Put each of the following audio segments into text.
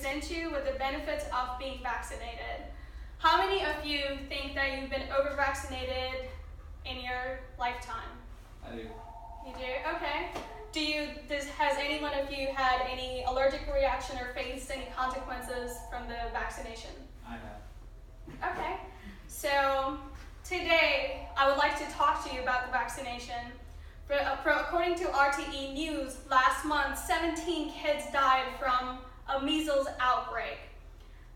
present you with the benefits of being vaccinated. How many of you think that you've been over-vaccinated in your lifetime? I do. You do? Okay. Has any one of you had any allergic reaction or faced any consequences from the vaccination? I have. Okay. So today I would like to talk to you about the vaccination. According to RTE News, last month 17 kids died from a measles outbreak.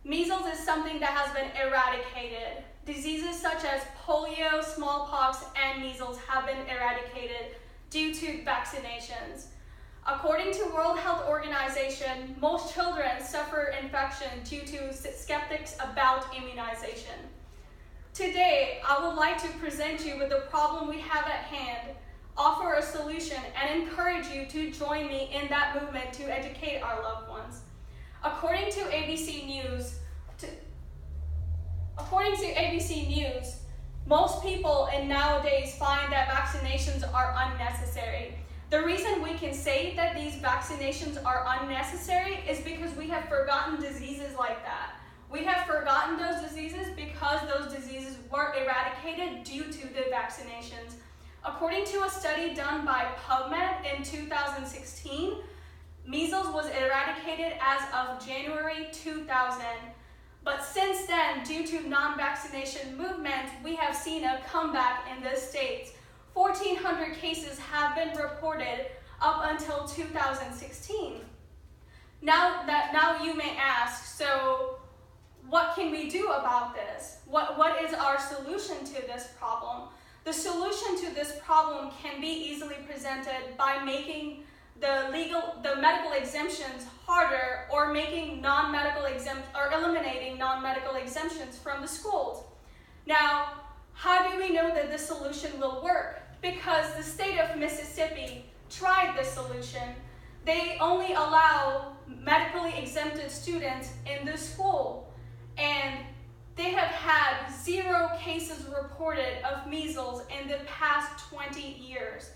Measles is something that has been eradicated. Diseases such as polio, smallpox, and measles have been eradicated due to vaccinations. According to World Health Organization, most children suffer infection due to skeptics about immunization. Today, I would like to present you with the problem we have at hand, offer a solution, and encourage you to join me in that movement to educate our loved ones. According to ABC News, most people nowadays find that vaccinations are unnecessary. The reason we can say that these vaccinations are unnecessary is because we have forgotten diseases like that. We have forgotten those diseases because those diseases were eradicated due to the vaccinations. According to a study done by PubMed in 2016, measles was eradicated as of January 2000. But since then, due to non-vaccination movement, we have seen a comeback in the States. 1,400 cases have been reported up until 2016. Now you may ask, so what can we do about this? What is our solution to this problem? The solution to this problem can be easily presented by making the medical exemptions harder, or making eliminating non-medical exemptions from the schools. Now, how do we know that this solution will work? Because the state of Mississippi tried this solution. They only allow medically exempted students in the school, and they have had 0 cases reported of measles in the past 20 years.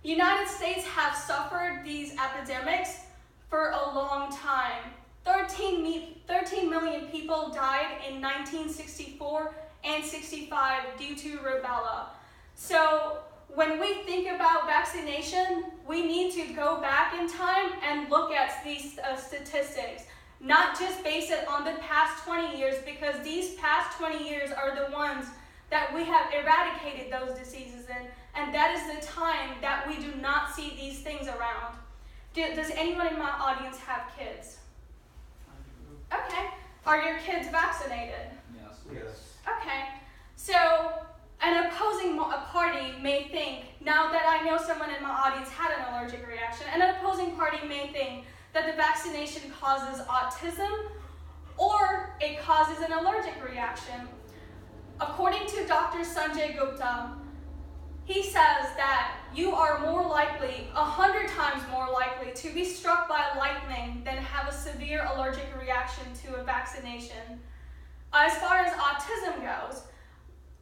The United States have suffered these epidemics for a long time. 13 million people died in 1964 and 65 due to rubella. So when we think about vaccination, we need to go back in time and look at these statistics, not just base it on the past 20 years, because these past 20 years are the ones that we have eradicated those diseases in, and that is the time that we do not see these things around. Does anyone in my audience have kids? Okay. Are your kids vaccinated? Yes. Okay. So an opposing party may think, now that I know someone in my audience had an allergic reaction, an opposing party may think that the vaccination causes autism or it causes an allergic reaction. According to Dr. Sanjay Gupta, he says that you are more likely, 100 times more likely, to be struck by lightning than have a severe allergic reaction to a vaccination. As far as autism goes,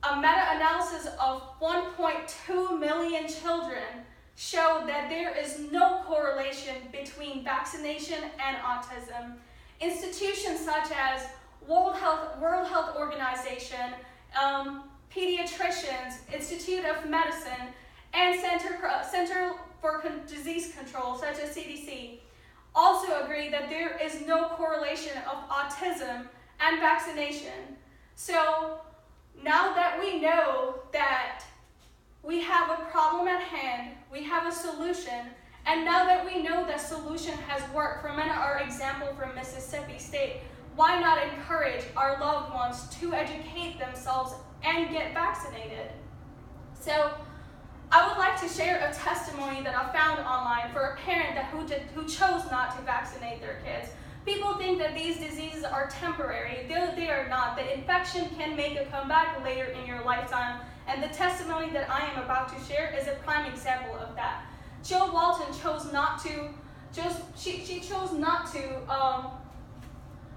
a meta-analysis of 1.2 million children showed that there is no correlation between vaccination and autism. Institutions such as World Health Organization, pediatricians, Institute of Medicine, and Center for Disease Control, such as CDC, also agree that there is no correlation of autism and vaccination. So now that we know that we have a problem at hand, we have a solution, and now that we know that solution has worked from our example from Mississippi State, why not encourage our loved ones to educate themselves and get vaccinated? So I would like to share a testimony that I found online for a parent who chose not to vaccinate their kids. People think that these diseases are temporary. They are not. The infection can make a comeback later in your lifetime, and the testimony that I am about to share is a prime example of that. Jill Walton chose not to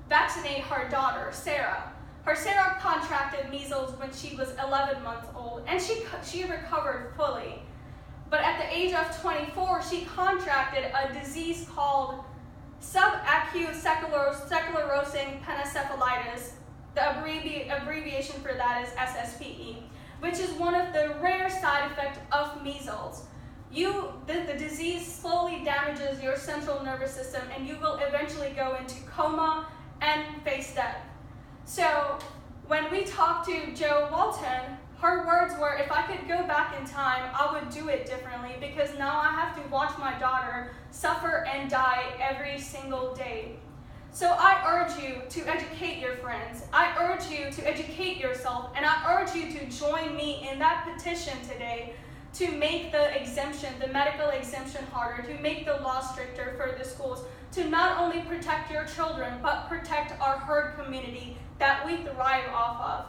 vaccinate her daughter, Sarah. Sarah contracted measles when she was 11 months old, and she recovered fully. But at the age of 24, she contracted a disease called Subacute sclerosing penencephalitis, the abbreviation for that is SSPE, which is one of the rare side effects of measles. The disease slowly damages your central nervous system and you will eventually go into coma and face death. So when we talked to Jo Walton, her words were, if I could go back in time, I would do it differently because now I have to watch my daughter suffer and die every single day. So I urge you to educate your friends. I urge you to educate yourself, and I urge you to join me in that petition today to make the exemption, the medical exemption harder, to make the law stricter for the schools, to not only protect your children, but protect our herd community that we thrive off of.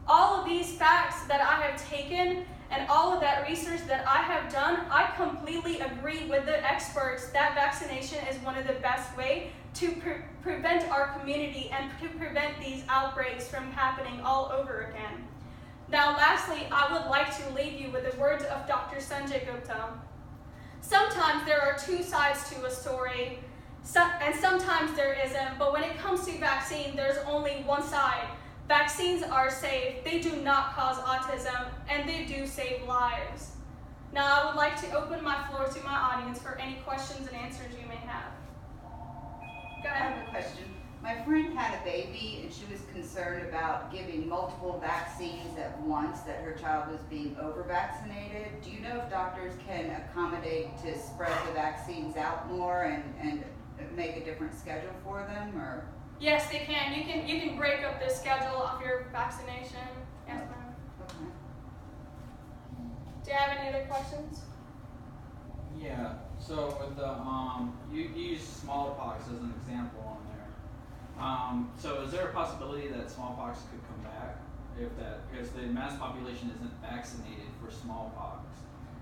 All of these facts that I have taken and all of that research that I have done, I completely agree with the experts that vaccination is one of the best ways to prevent our community and to prevent these outbreaks from happening all over again. Now, lastly, I would like to leave you with the words of Dr. Sanjay Gupta. Sometimes there are two sides to a story, and sometimes there isn't, but when it comes to vaccine, there's only one side. Vaccines are safe, they do not cause autism, and they do save lives. Now, I would like to open my floor to my audience for any questions and answers you may have. Go I ahead. have a question. My friend had a baby and she was concerned about giving multiple vaccines at once, that her child was being over-vaccinated. Do you know if doctors can accommodate to spread the vaccines out more and make a different schedule for them, or? Yes, they can. You can break up the schedule of your vaccination. Yes, ma'am. Okay. Do you have any other questions? Yeah. So with the you use smallpox as an example on there. So is there a possibility that smallpox could come back if the mass population isn't vaccinated for smallpox?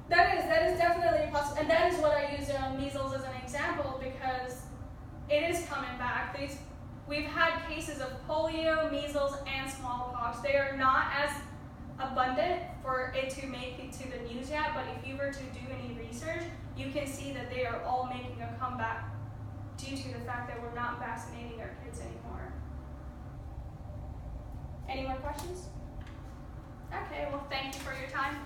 That is definitely possible, and that is what I use measles as an example because it is coming back. We've had cases of polio, measles, and smallpox. They are not as abundant for it to make it to the news yet, but if you were to do any research, you can see that they are all making a comeback due to the fact that we're not vaccinating our kids anymore. Any more questions? Okay, well, thank you for your time.